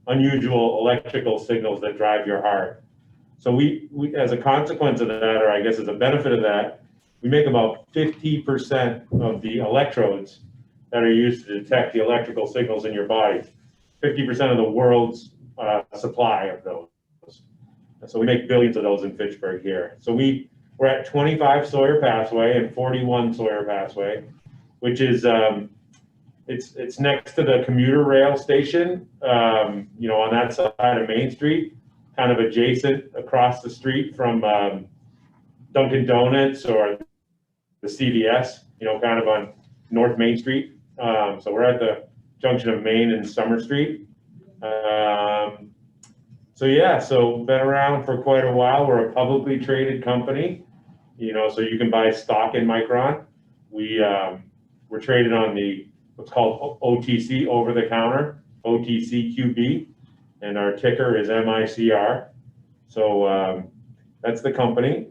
unusual electrical signals that drive your heart. So we as a consequence of that, or I guess as a benefit of that, we make about 50% of the electrodes that are used to detect the electrical signals in your body. 50% of the world's supply of those. So we make billions of those in Fitchburg here. So we're at 25 Sawyer Passway and 41 Sawyer Passway, which is it's next to the commuter rail station, you know, on that side of Main Street, kind of adjacent across the street from Dunkin' Donuts or the CVS, you know, kind of on North Main Street. So we're at the junction of Main and Summer Street. So yeah, so been around for quite a while. We're a publicly traded company, you know, so you can buy stock in Micron. We're traded on the what's called OTC, over the counter, OTCQB, and our ticker is MICR. So that's the company.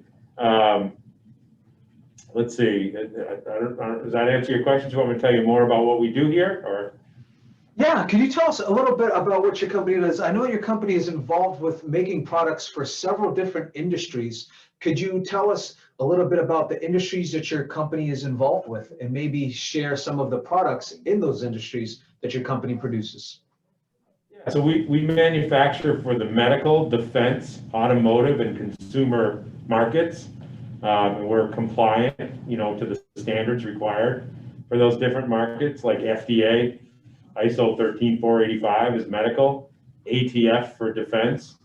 Let's see. Does that answer your question? Do you want me to tell you more about what we do here, or? Yeah, can you tell us a little bit about what your company does? I know your company is involved with making products for several different industries. Could you tell us a little bit about the industries that your company is involved with, and maybe share some of the products in those industries that your company produces? Yeah, so we manufacture for the medical, defense, automotive, and consumer markets. We're compliant, you know, to the standards required for those different markets, like FDA, ISO 13485 is medical, ATF for defense,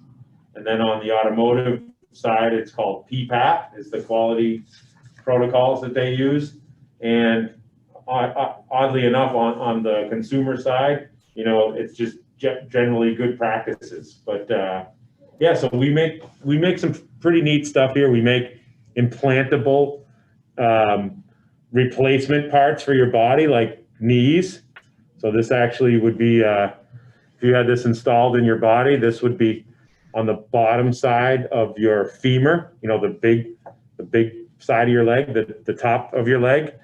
and then on the automotive side, it's called PPAP, is the quality protocols that they use. And oddly enough, on the consumer side, you know, it's just generally good practices. But yeah, so we make some pretty neat stuff here. We make implantable replacement parts for your body, like knees. So this actually would be, if you had this installed in your body, this would be on the bottom side of your femur, you know, the big side of your leg, the top of your leg.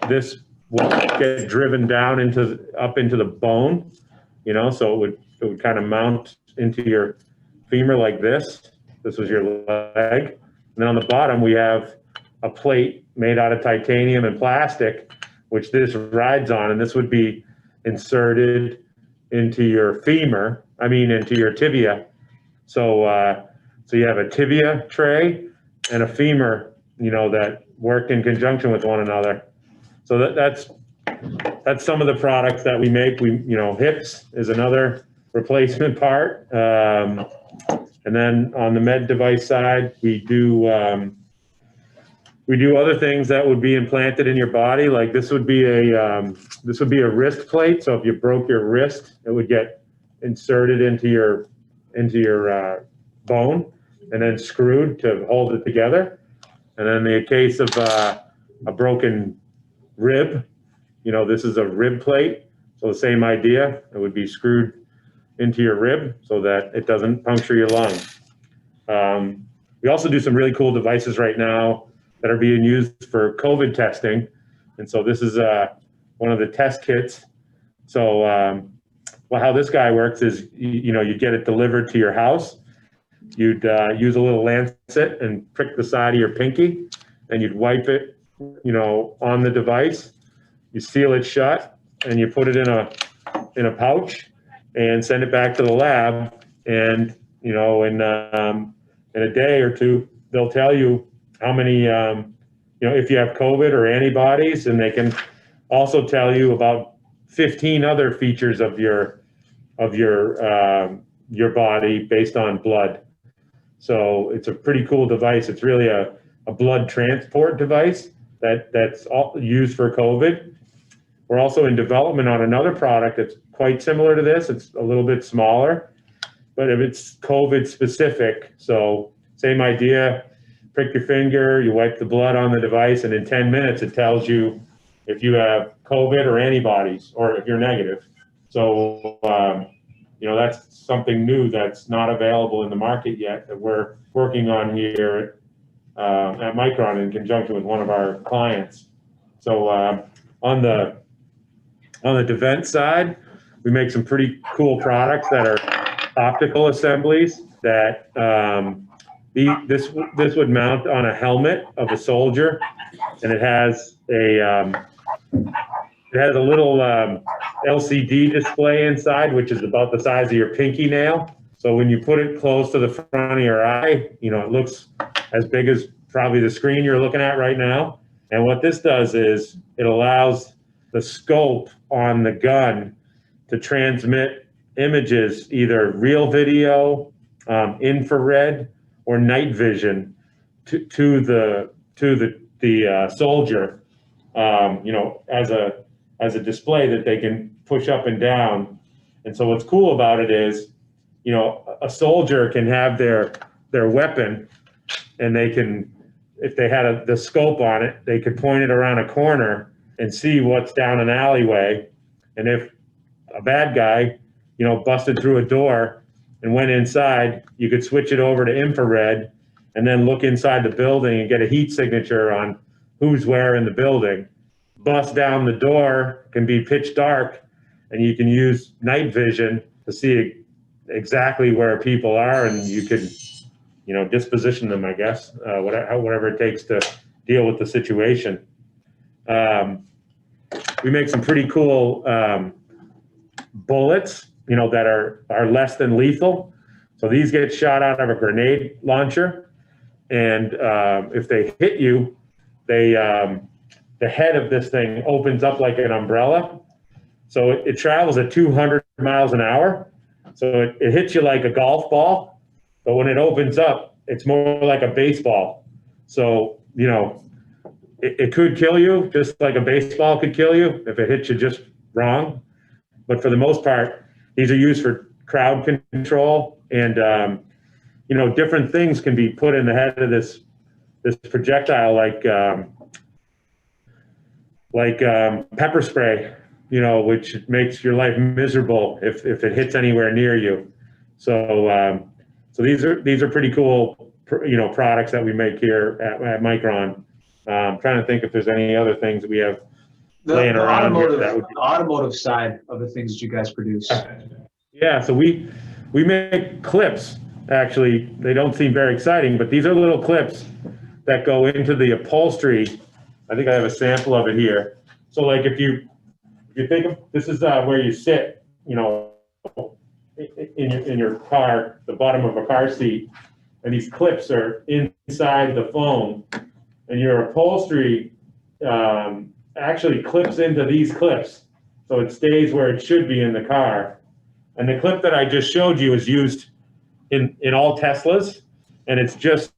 This will get driven down up into the bone, you know, so it would kind of mount into your femur like this. This was your leg. And then on the bottom, we have a plate made out of titanium and plastic, which this rides on, and this would be inserted into your femur, into your tibia. So so you have a tibia tray and a femur, you know, that work in conjunction with one another. So that's some of the products that we make. You know, hips is another replacement part. And then on the med device side, we do other things that would be implanted in your body. Like this would be a wrist plate. So if you broke your wrist, it would get inserted into your bone and then screwed to hold it together. And then in the case of a broken rib, you know, this is a rib plate. So the same idea, it would be screwed into your rib so that it doesn't puncture your lung. We also do some really cool devices right now that are being used for COVID testing. And so this is one of the test kits. So well, how this guy works is, you know, you get it delivered to your house. You'd use a little lancet and prick the side of your pinky, and you'd wipe it, you know, on the device. You seal it shut, and you put it in a pouch, and send it back to the lab. And you know, in a day or two, they'll tell you how many, you know, if you have COVID or antibodies, and they can also tell you about 15 other features of your body based on blood. So it's a pretty cool device. It's really a blood transport device that's all used for COVID. We're also in development on another product that's quite similar to this. It's a little bit smaller, but if it's COVID specific, so same idea, prick your finger, you wipe the blood on the device, and in 10 minutes it tells you if you have COVID or antibodies, or if you're negative. So, you know, that's something new that's not available in the market yet that we're working on here at Micron in conjunction with one of our clients. So on the defense side, we make some pretty cool products that are optical assemblies that this would mount on a helmet of a soldier, and it has a little LCD display inside, which is about the size of your pinky nail. So when you put it close to the front of your eye, you know, it looks as big as probably the screen you're looking at right now. And what this does is it allows the scope on the gun to transmit images, either real video, infrared, or night vision to the soldier, you know, as a display that they can push up and down. And so what's cool about it is, you know, a soldier can have their weapon, and they can, if they had the scope on it, they could point it around a corner and see what's down an alleyway. And if a bad guy, you know, busted through a door and went inside, you could switch it over to infrared and then look inside the building and get a heat signature on who's where in the building. Bust down the door, can be pitch dark, and you can use night vision to see exactly where people are, and you can, you know, disposition them, I guess, whatever it takes to deal with the situation. We make some pretty cool bullets, you know, that are less than lethal. So these get shot out of a grenade launcher, and if they hit you, the head of this thing opens up like an umbrella. So it travels at 200 miles an hour. So it hits you like a golf ball, but when it opens up, it's more like a baseball. So, you know, it could kill you just like a baseball could kill you if it hits you just wrong. But for the most part, these are used for crowd control, and you know, different things can be put in the head of this projectile, like pepper spray, you know, which makes your life miserable if it hits anywhere near you. So these are pretty cool, you know, products that we make here at Micron. I'm trying to think if there's any other things that we have laying around here. The automotive side of the things that you guys produce. Yeah, so we make clips. Actually, they don't seem very exciting, but these are little clips that go into the upholstery. I think I have a sample of it here. So like if you think of, this is where you sit, you know, in your car, the bottom of a car seat, and these clips are inside the foam, and your upholstery actually clips into these clips, so it stays where it should be in the car. And the clip that I just showed you is used in all Teslas, and it's just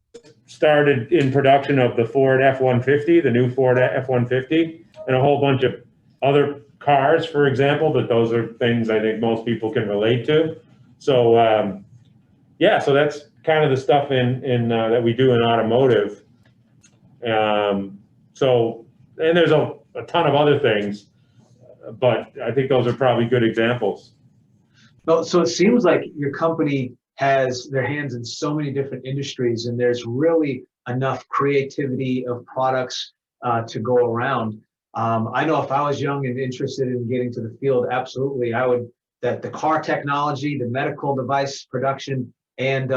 started in production of the Ford F-150, the new Ford F-150, and a whole bunch of other cars, for example, but those are things I think most people can relate to. So yeah, so that's kind of the stuff in that we do in automotive. So, and there's a ton of other things, but I think those are probably good examples. Well, so it seems like your company has their hands in so many different industries, and there's really enough creativity of products to go around. I know if I was young and interested in getting to the field, absolutely, I would, that the car technology, the medical device production, and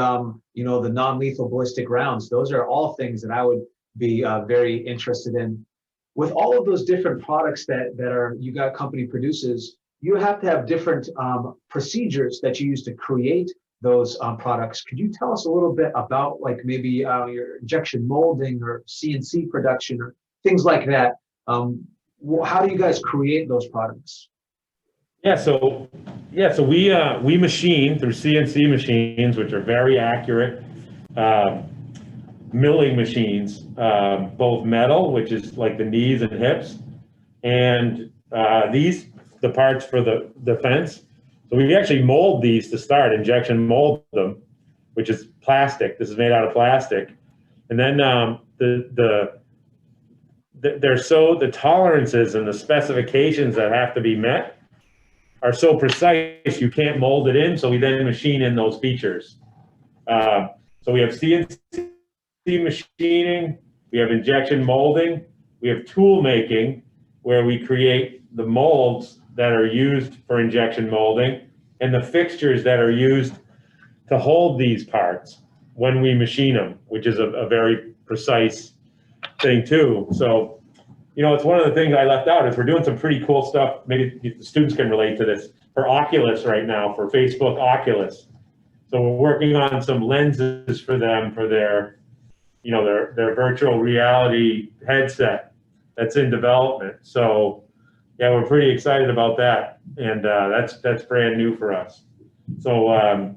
you know, the non-lethal ballistic rounds, those are all things that I would be very interested in. With all of those different products that you got company produces, you have to have different procedures that you use to create those products. Could you tell us a little bit about, like, maybe your injection molding or CNC production or things like that? How do you guys create those products? Yeah, so we machine through CNC machines, which are very accurate milling machines, both metal, which is like the knees and hips, and the parts for the fence. So we actually mold these to start, injection mold them, which is plastic. This is made out of plastic. And then the tolerances and the specifications that have to be met are so precise, you can't mold it in. So we then machine in those features. So we have CNC machining, we have injection molding, we have tool making, where we create the molds that are used for injection molding and the fixtures that are used to hold these parts when we machine them, which is a very precise thing too. So, you know, it's one of the things I left out is we're doing some pretty cool stuff. Maybe the students can relate to this for Oculus right now, for Facebook Oculus. So we're working on some lenses for them for their, you know, their virtual reality headset that's in development. So yeah, we're pretty excited about that, and that's brand new for us. So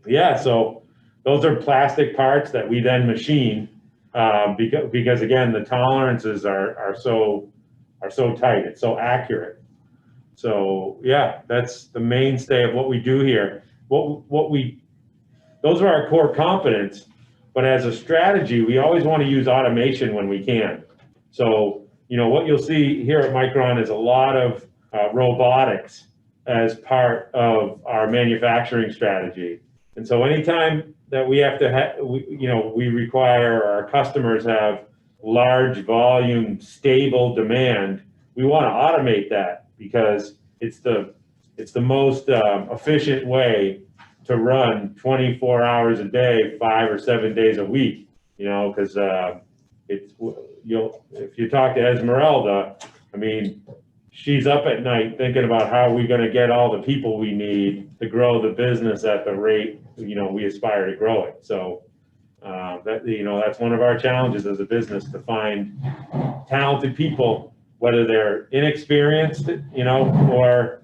yeah, so those are plastic parts that we then machine because again the tolerances are so tight. It's so accurate. So yeah, that's the mainstay of what we do here. Those are our core competence. But as a strategy, we always want to use automation when we can. So, you know, what you'll see here at Micron is a lot of robotics as part of our manufacturing strategy. And so anytime that we have to, we require, our customers have large volume, stable demand, we want to automate that because it's the most efficient way to run 24 hours a day, 5 or 7 days a week, you know, because if you talk to Esmeralda, I mean, she's up at night thinking about how we're going to get all the people we need to grow the business at the rate, you know, we aspire to grow it. So that's one of our challenges as a business, to find talented people, whether they're inexperienced, you know, or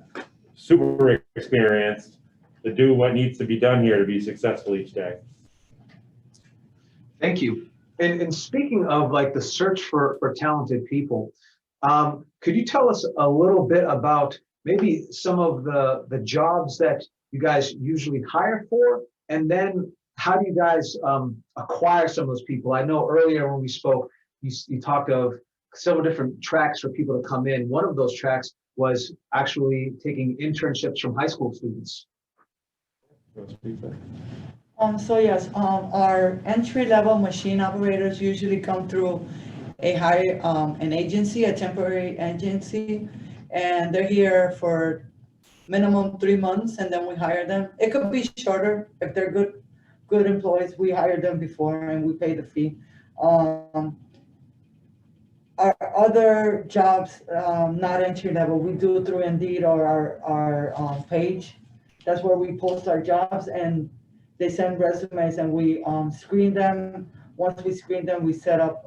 super experienced, to do what needs to be done here to be successful each day. Thank you. And speaking of like the search for talented people, could you tell us a little bit about maybe some of the jobs that you guys usually hire for, and then how do you guys acquire some of those people? I know earlier when we spoke, you talked of several different tracks for people to come in. One of those tracks was actually taking internships from high school students. So yes, our entry-level machine operators usually come through an agency, a temporary agency, and they're here for minimum 3 months, and then we hire them. It could be shorter if they're good employees. We hire them before and we pay the fee. Our other jobs, not entry level, we do through Indeed or our page. That's where we post our jobs, and they send resumes, and we screen them. Once we screen them, we set up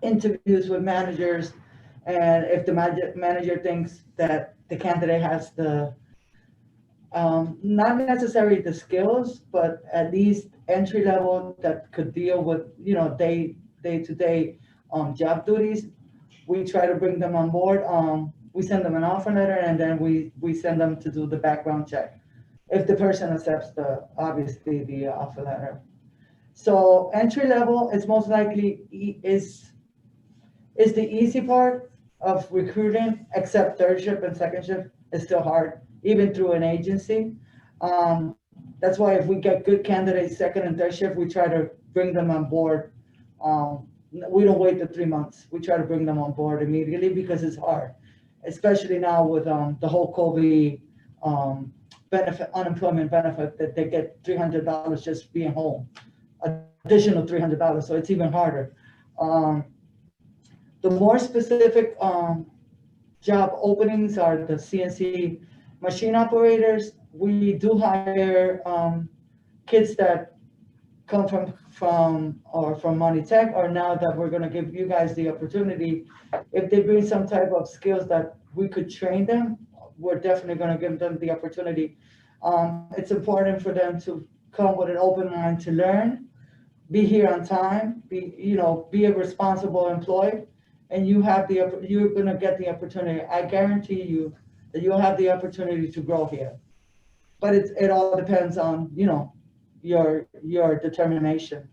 interviews with managers, and if the manager thinks that the candidate has the not necessarily the skills, but at least entry level that could deal with, you know, day-to-day job duties, we try to bring them on board. We send them an offer letter, and then we send them to do the background check if the person accepts obviously the offer letter. So entry level is most likely is the easy part of recruiting, except third shift and second shift is still hard, even through an agency. That's why if we get good candidates second and third shift, we try to bring them on board. We don't wait the 3 months. We try to bring them on board immediately because it's hard, especially now with the whole COVID unemployment benefit, that they get $300 just being home, additional $300. So it's even harder. The more specific job openings are the CNC machine operators. We do hire kids that come from Monty Tech, or now that we're going to give you guys the opportunity, if they bring some type of skills that we could train them, we're definitely going to give them the opportunity. It's important for them to come with an open mind to learn, be here on time, be a responsible employee, and you're going to get the opportunity. I guarantee you that you'll have the opportunity to grow here. But it all depends on, you know, your determination.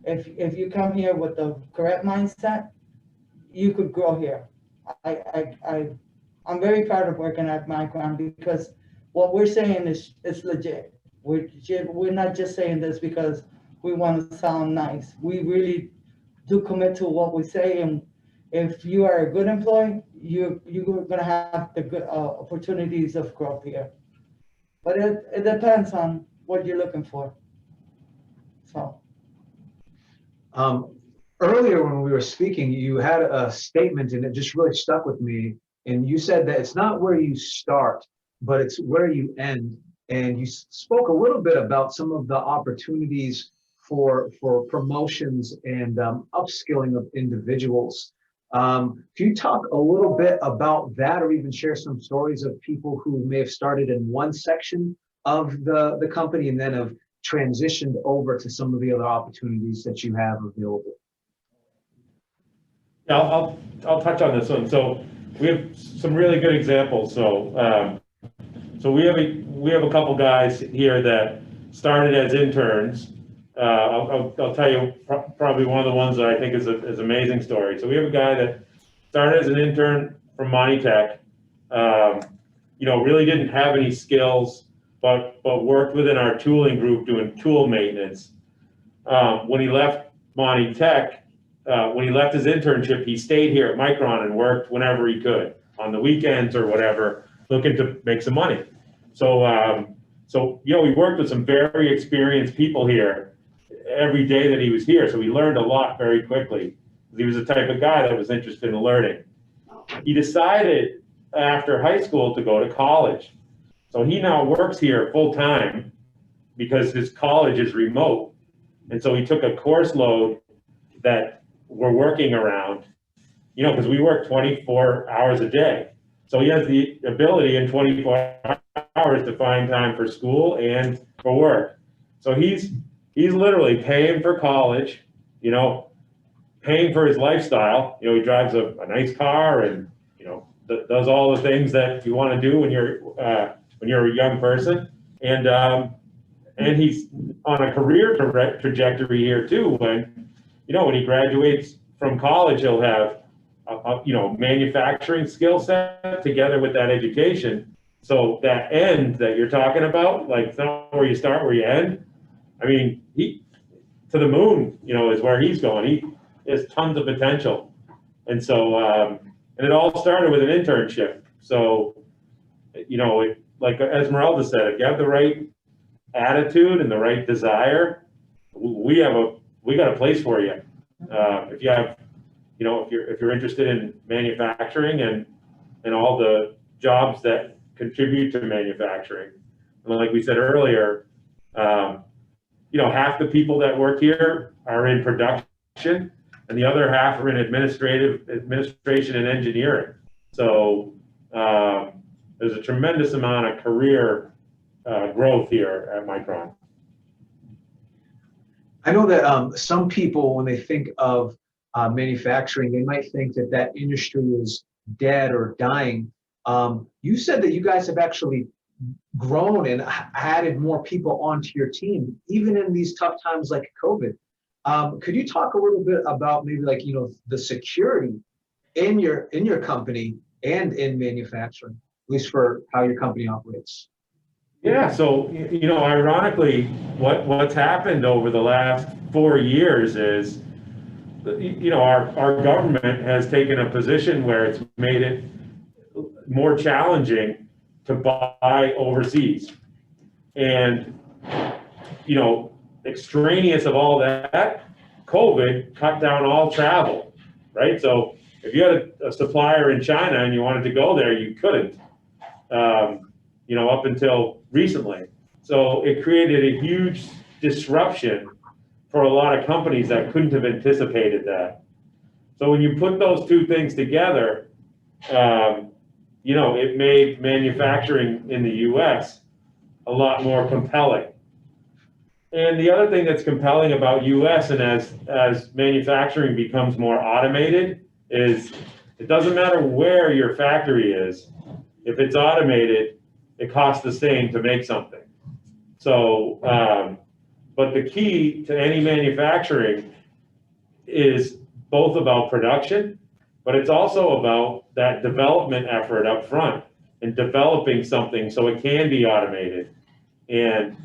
If you come here with the correct mindset, you could grow here. I'm very proud of working at Micron because what we're saying is legit. We're not just saying this because we want to sound nice. We really do commit to what we say, and if you are a good employee, you're gonna have the good opportunities of growth here. But it depends on what you're looking for. So. Earlier when we were speaking, you had a statement and it just really stuck with me. And you said that it's not where you start, but it's where you end. And you spoke a little bit about some of the opportunities for promotions and upskilling of individuals. Can you talk a little bit about that, or even share some stories of people who may have started in one section of the company and then have transitioned over to some of the other opportunities that you have available? Yeah, I'll touch on this one. So we have some really good examples. So we have a couple guys here that started as interns. I'll tell you probably one of the ones that I think is an amazing story. So we have a guy that started as an intern from Monitech. Really didn't have any skills, but worked within our tooling group doing tool maintenance. When he left Monitech, when he left his internship, he stayed here at Micron and worked whenever he could, on the weekends or whatever, looking to make some money. So we worked with some very experienced people here every day that he was here. So we learned a lot very quickly. He was the type of guy that was interested in learning. He decided after high school to go to college. So he now works here full time because his college is remote. And so he took a course load that we're working around, because we work 24 hours a day. So he has the ability in 24 hours to find time for school and for work. So he's literally paying for college, paying for his lifestyle. He drives a nice car and, does all the things that you want to do when you're a young person. And he's on a career trajectory here too. When he graduates from college, he'll have manufacturing skill set together with that education. So that end that you're talking about, like, it's not where you start, where you end. I mean, he to the moon, is where he's going. He has tons of potential. And so, and it all started with an internship. So, like Esmeralda said, if you have the right attitude and the right desire, we got a place for you. If you have, if you're interested in manufacturing and all the jobs that contribute to manufacturing, and like we said earlier, half the people that work here are in production, and the other half are in administration and engineering. So there's a tremendous amount of career growth here at Micron. I know that some people, when they think of manufacturing, they might think that industry is dead or dying. You said that you guys have actually grown and added more people onto your team, even in these tough times like COVID. Could you talk a little bit about maybe the security in your company and in manufacturing, at least for how your company operates? Yeah, so ironically, what's happened over the last 4 years is, our government has taken a position where it's made it more challenging to buy overseas, and extraneous of all that, COVID cut down all travel, right? So if you had a supplier in China and you wanted to go there, you couldn't. Up until recently. So it created a huge disruption for a lot of companies that couldn't have anticipated that. So when you put those two things together, it made manufacturing in the US a lot more compelling. And the other thing that's compelling about US, and as manufacturing becomes more automated, is it doesn't matter where your factory is. If it's automated, it costs the same to make something. So, but the key to any manufacturing is both about production, but it's also about that development effort up front and developing something so it can be automated. And,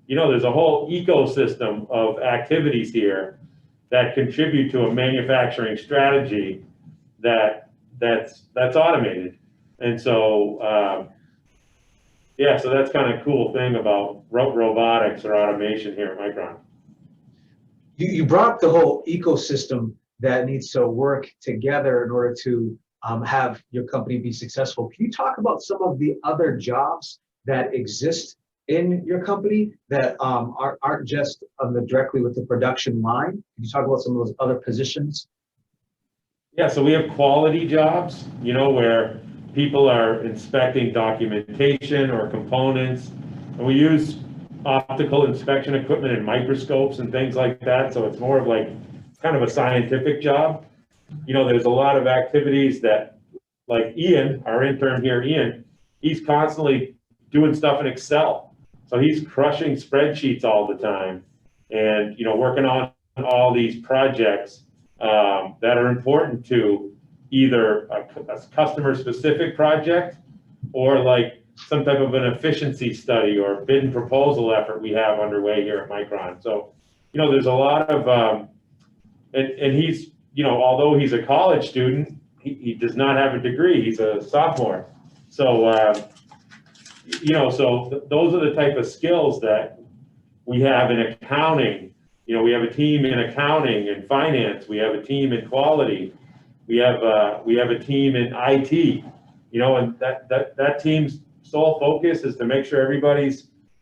there's a whole ecosystem of activities here that contribute to a manufacturing strategy that that's automated. And so, yeah, so that's kind of cool thing about robotics or automation here at Micron. You brought up the whole ecosystem that needs to work together in order to have your company be successful. Can you talk about some of the other jobs that exist in your company that aren't just directly with the production line? Can you talk about some of those other positions? Yeah, so we have quality jobs, you know, where people are inspecting documentation or components, and we use optical inspection equipment and microscopes and things like that. So it's more of like kind of a scientific job. You know, there's a lot of activities that, like Ian, our intern here, Ian, he's constantly doing stuff in Excel. So he's crushing spreadsheets all the time and, you know, working on all these projects that are important to either a customer specific project or like some type of an efficiency study or bid and proposal effort we have underway here at Micron. So, you know, there's a lot of, and he's, you know, although he's a college student, he does not have a degree. He's a sophomore. So, you know, so those are the type of skills that we have in accounting. You know, we have a team in accounting and finance. We have a team in quality. We have a team in IT. You know, and that team's sole focus is to make sure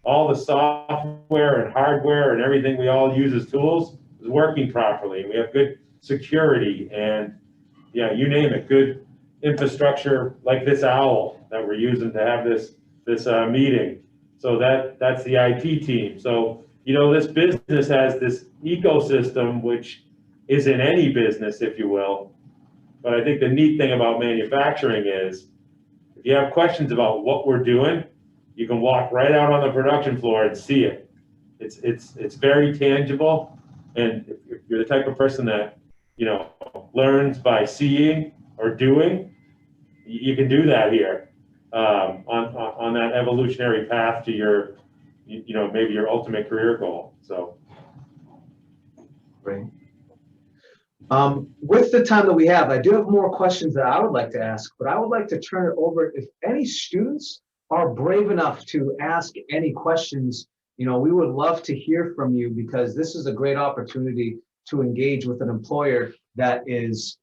all the software and hardware and everything we all use as tools is working properly. We have good security and, yeah, you name it, good infrastructure like this owl that we're using to have this meeting. So that's the IT team. So, you know, this business has this ecosystem, which is in any business, if you will. But I think the neat thing about manufacturing is if you have questions about what we're doing, you can walk right out on the production floor and see it. It's very tangible. And if you're the type of person that, you know, learns by seeing or doing, you can do that here on that evolutionary path to your, you know, maybe your ultimate career goal. So. Great. With the time that we have, I do have more questions that I would like to ask, but I would like to turn it over. If any students are brave enough to ask any questions, you know, we would love to hear from you because this is a great opportunity to engage with an employer that is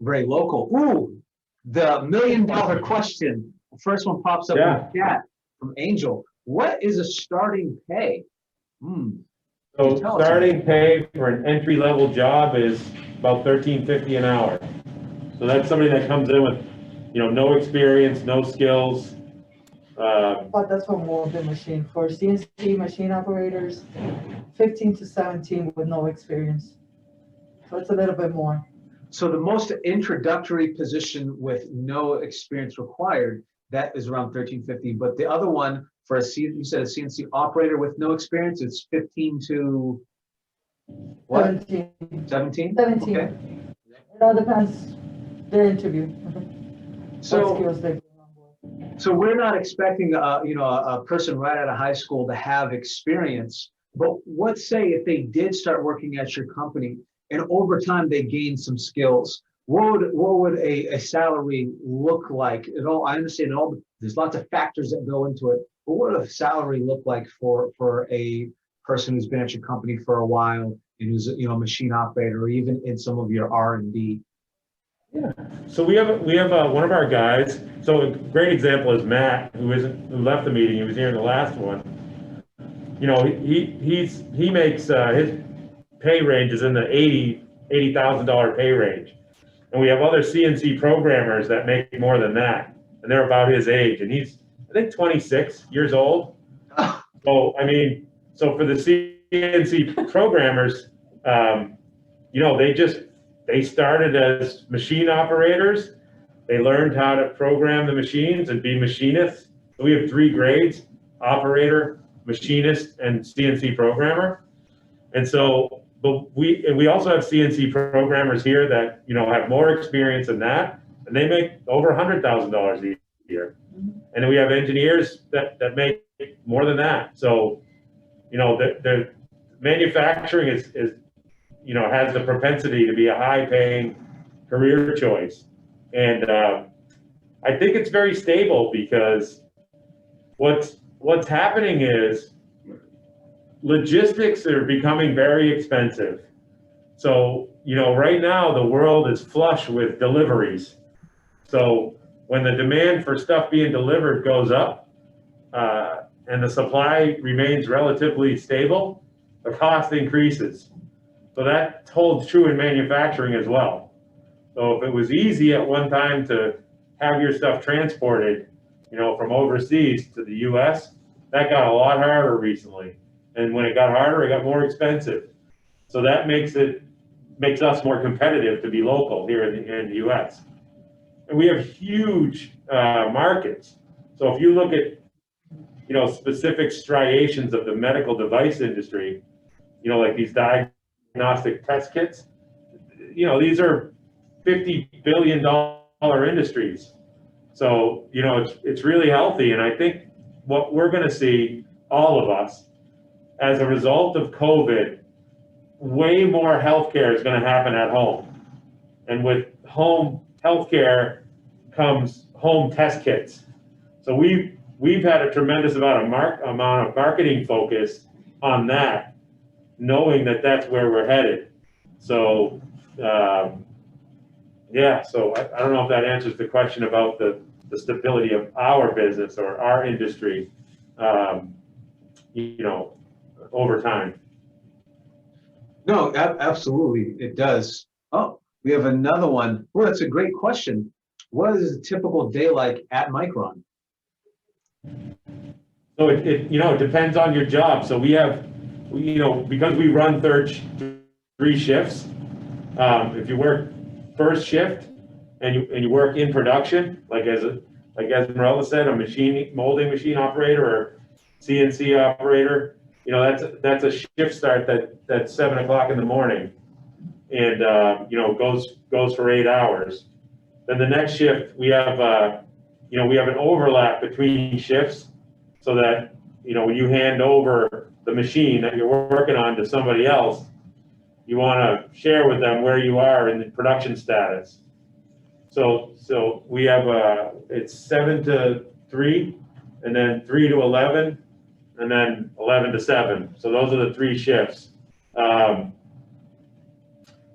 very local. Ooh, the $1 million question. The first one pops up in the chat from Angel. What is a starting pay? So starting pay for an entry-level job is about $13.50 an hour. So that's somebody that comes in with, you know, no experience, no skills. But that's for molding machine. For CNC machine operators, 15 to 17 with no experience. So it's a little bit more. So the most introductory position with no experience required, that is around $13.50. But the other one for you said a CNC operator with no experience, it's 15 to what? 17. 17? 17. Okay. It all depends their interview. So, what skills they bring on board. So we're not expecting a person right out of high school to have experience. But let's say if they did start working at your company and over time they gained some skills, what would a salary look like? I understand there's lots of factors that go into it, but what would a salary look like for a person who's been at your company for a while and who's a machine operator or even in some of your R&D? Yeah. So we have one of our guys. So a great example is Matt, who left the meeting. He was here in the last one. You know, he makes his pay range is in the $80,000 pay range. And we have other CNC programmers that make more than that, and they're about his age, and he's, I think, 26 years old. So, I mean, so for the CNC programmers, you know, they started as machine operators. They learned how to program the machines and be machinists. So we have 3 grades: operator, machinist, and CNC programmer. And so, but we also have CNC programmers here that, you know, have more experience than that, and they make over $100,000 a year. And then we have engineers that make more than that. So, you know, the manufacturing is, you know, has the propensity to be a high-paying career choice. And I think it's very stable because what's happening is logistics are becoming very expensive. So, right now the world is flush with deliveries. So when the demand for stuff being delivered goes up, and the supply remains relatively stable, the cost increases. So that holds true in manufacturing as well. So if it was easy at one time to have your stuff transported, from overseas to the US, that got a lot harder recently. And when it got harder, it got more expensive. So that makes us more competitive to be local here in the US. And we have huge markets. So if you look at, specific striations of the medical device industry, like these diagnostic test kits, these are $50 billion industries. So, it's really healthy. And I think what we're going to see, all of us, as a result of COVID, way more healthcare is going to happen at home. And with home healthcare comes home test kits. So we've had a tremendous amount of marketing focus on that, knowing that that's where we're headed. So yeah, so I don't know if that answers the question about the stability of our business or our industry, over time. No, absolutely, it does. Oh, we have another one. Well, that's a great question. What is a typical day like at Micron? So it depends on your job. So we have, because we run three shifts. If you work first shift and you work in production, like Esmeralda said, a molding machine operator or CNC operator, that's a shift start that's 7 o'clock in the morning, and goes for 8 hours. Then the next shift we have an overlap between shifts, so that when you hand over the machine that you're working on to somebody else, you want to share with them where you are in the production status. So we have it's 7 to 3, and then 3 to 11, and then 11 to 7. So those are the 3 shifts. So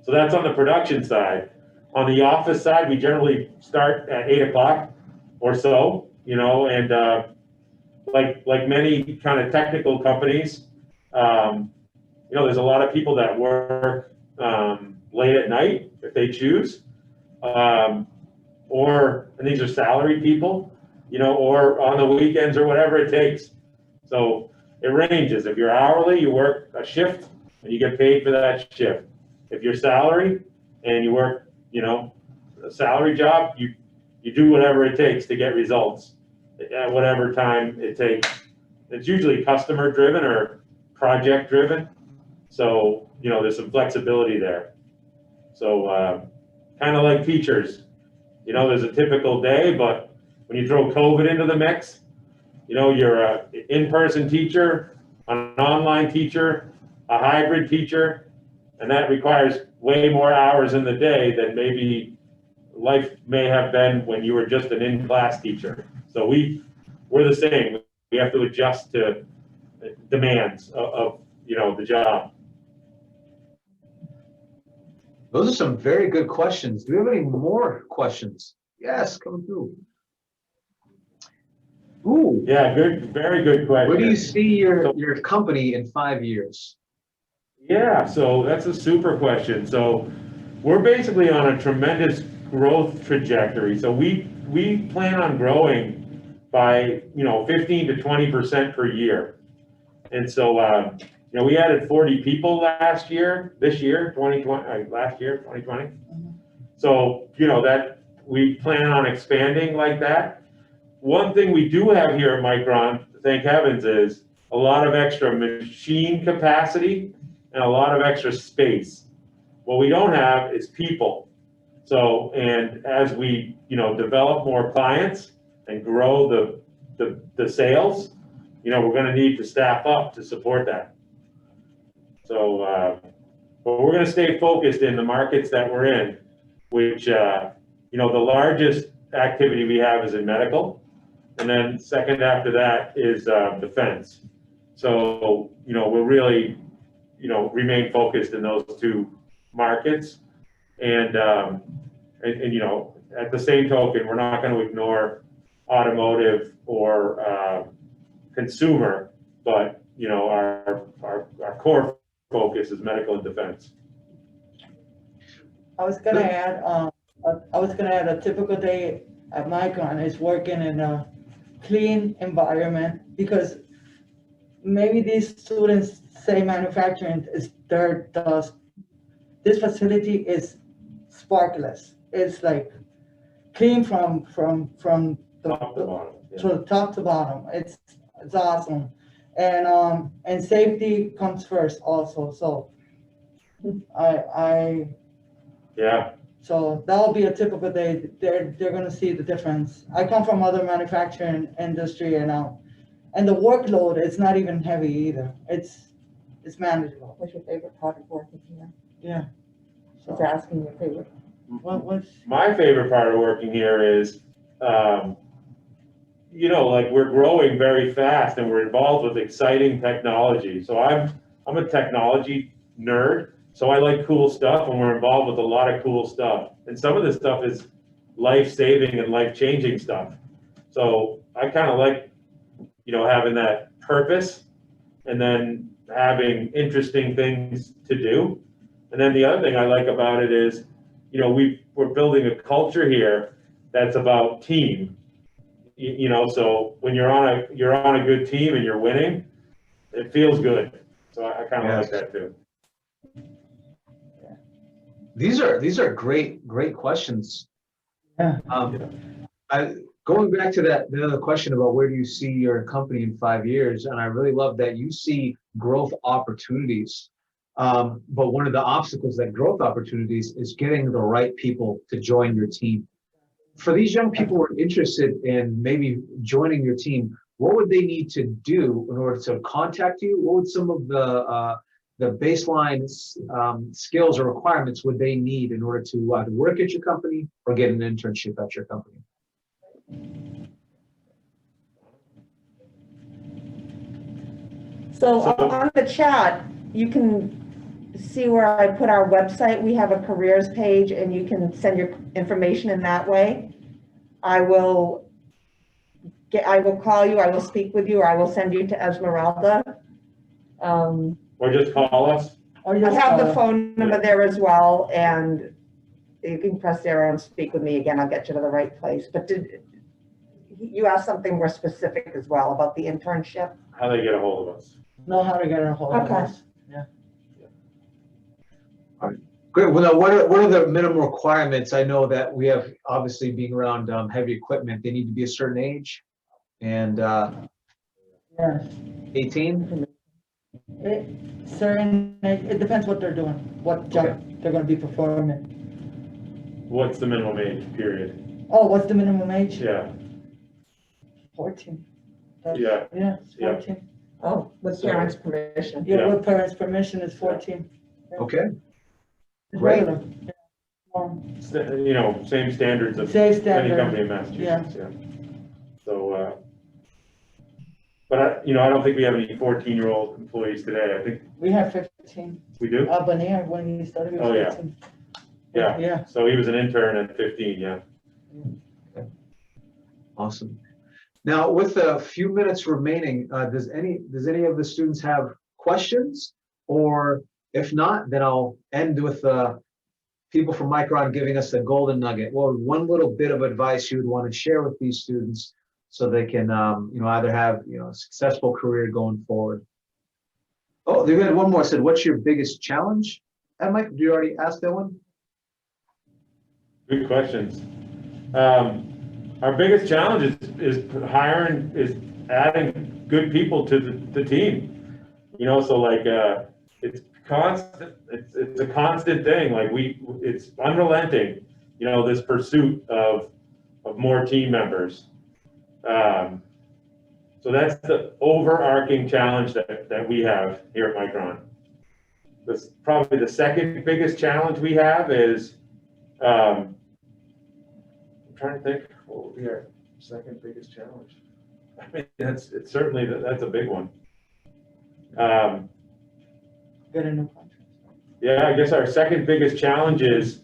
that's on the production side. On the office side, we generally start at 8 o'clock or so, and like many kind of technical companies, there's a lot of people that work late at night if they choose, and these are salaried people, or on the weekends or whatever it takes. So it ranges. If you're hourly, you work a shift and you get paid for that shift. If you're salary and you work, a salary job, you do whatever it takes to get results at whatever time it takes. It's usually customer driven or project driven. So, there's some flexibility there. So kind of like teachers, there's a typical day, but when you throw COVID into the mix, you're an in-person teacher, an online teacher, a hybrid teacher, and that requires way more hours in the day than maybe life may have been when you were just an in-class teacher. So we're the same. We have to adjust to demands of the job. Those are some very good questions. Do we have any more questions? Yes, come through. Ooh. Yeah, good, very good question. Where do you see your company in 5 years? Yeah, so that's a super question. So we're basically on a tremendous growth trajectory. So we plan on growing by 15 to 20% per year. And so we added 40 people last year, 2020. So that we plan on expanding like that. One thing we do have here at Micron, thank heavens, is a lot of extra machine capacity and a lot of extra space. What we don't have is people. So, and as we, develop more clients and grow the sales, we're going to need to staff up to support that. So, but we're going to stay focused in the markets that we're in, which, you know, the largest activity we have is in medical, and then second after that is defense. So, you know, we'll really, you know, remain focused in those two markets. And you know, at the same token, we're not going to ignore automotive or consumer, but, you know, our core focus is medical and defense. I was gonna add, a typical day at Micron is working in a clean environment, because maybe these students say manufacturing is dirt, dust. This facility is sparkless. It's like clean from the Top to bottom, yeah. to top to bottom. It's awesome, and safety comes first also. So Yeah, so that'll be a typical day. They're gonna see the difference. I come from other manufacturing industry, and the workload is not even heavy either. It's manageable. What's your favorite part of working here? Yeah. Just asking your favorite. What's my favorite part of working here is, you know, like we're growing very fast and we're involved with exciting technology. So I'm a technology nerd. So I like cool stuff, and we're involved with a lot of cool stuff. And some of this stuff is life-saving and life-changing stuff. So I kind of like, you know, having that purpose, and then having interesting things to do. And then the other thing I like about it is, you know, we're building a culture here that's about team. You know, so when you're on a good team and you're winning, it feels good. So I kind of like that too. These are great questions. Yeah. Going back to the other question about where do you see your company in 5 years, and I really love that you see growth opportunities. But one of the obstacles that growth opportunities is getting the right people to join your team. For these young people who are interested in maybe joining your team, what would they need to do in order to contact you? What would some of the baseline skills or requirements would they need in order to either work at your company or get an internship at your company? So on the chat, you can see where I put our website. We have a careers page, and you can send your information in that way. I will call you, I will speak with you, or I will send you to Esmeralda. Or just call us. Or I just have the phone number there as well, and you can press there and speak with me again. I'll get you to the right place. But you asked something more specific as well about the internship? How they get a hold of us. know how to get a hold of us. Yeah. All right. Great. Well, now, what are the minimum requirements? I know that we have, obviously, being around heavy equipment, they need to be a certain age, and Yeah. 18. It depends what they're doing, what job they're going to be performing. What's the minimum age period? Oh, what's the minimum age? Yeah. 14. Yeah. Yeah, it's Yeah. 14. Oh, with parents' permission. Yeah, Yeah. with parents' permission is 14. Okay. It's Great. regular. Yeah. You know, same standards of Same any standard. company in Massachusetts. Yeah. So, but I don't think we have any 14-year-old employees today. I think We have 15. we do. Banier, when he started, he was Oh, yeah. 15. Yeah. Yeah. So he was an intern at 15. Yeah. Awesome. Now, with a few minutes remaining, does any of the students have questions? Or if not, then I'll end with people from Micron giving us the golden nugget. Well, one little bit of advice you would want to share with these students so they can, either have, a successful career going forward. Oh, they had one more. Said, what's your biggest challenge? And Mike, did you already ask that one? Good questions. Our biggest challenge is adding good people to the team. So like it's constant. It's a constant thing. Like it's unrelenting. This pursuit of more team members. So that's the overarching challenge that we have here at Micron. Probably the second biggest challenge we have is trying to think, what would be our second biggest challenge? I mean, it's certainly, that's a big one. Get a new contract. Yeah, I guess our second biggest challenge is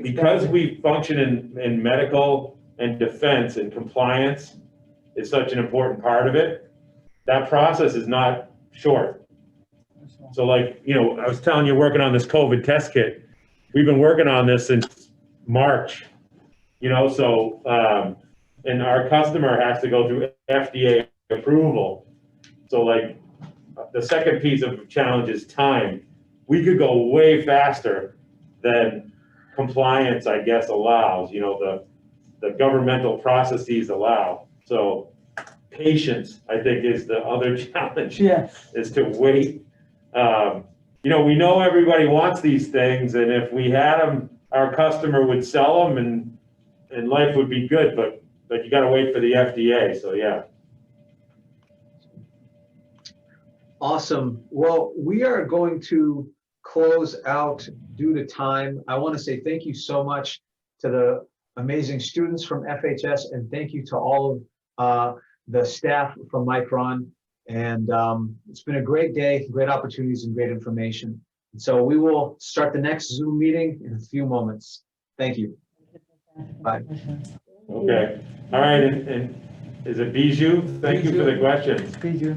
because we function in medical and defense and compliance is such an important part of it, that process is not short. So like, you know, I was telling you, working on this COVID test kit, we've been working on this since March, you know, so, and our customer has to go through FDA approval. So like, the second piece of challenge is time. We could go way faster than compliance, I guess, allows, you know, the governmental processes allow. So patience, I think, is the other challenge. Yes. Is to wait. You know, we know everybody wants these things, and if we had them, our customer would sell them, and life would be good. But you got to wait for the FDA. So yeah. Awesome. Well, we are going to close out due to time. I want to say thank you so much to the amazing students from FHS, and thank you to all of the staff from Micron. And it's been a great day, great opportunities, and great information. And so we will start the next Zoom meeting in a few moments. Thank you. Bye. Okay. All right. And is it Bijou? Thank you for the questions. Bijou.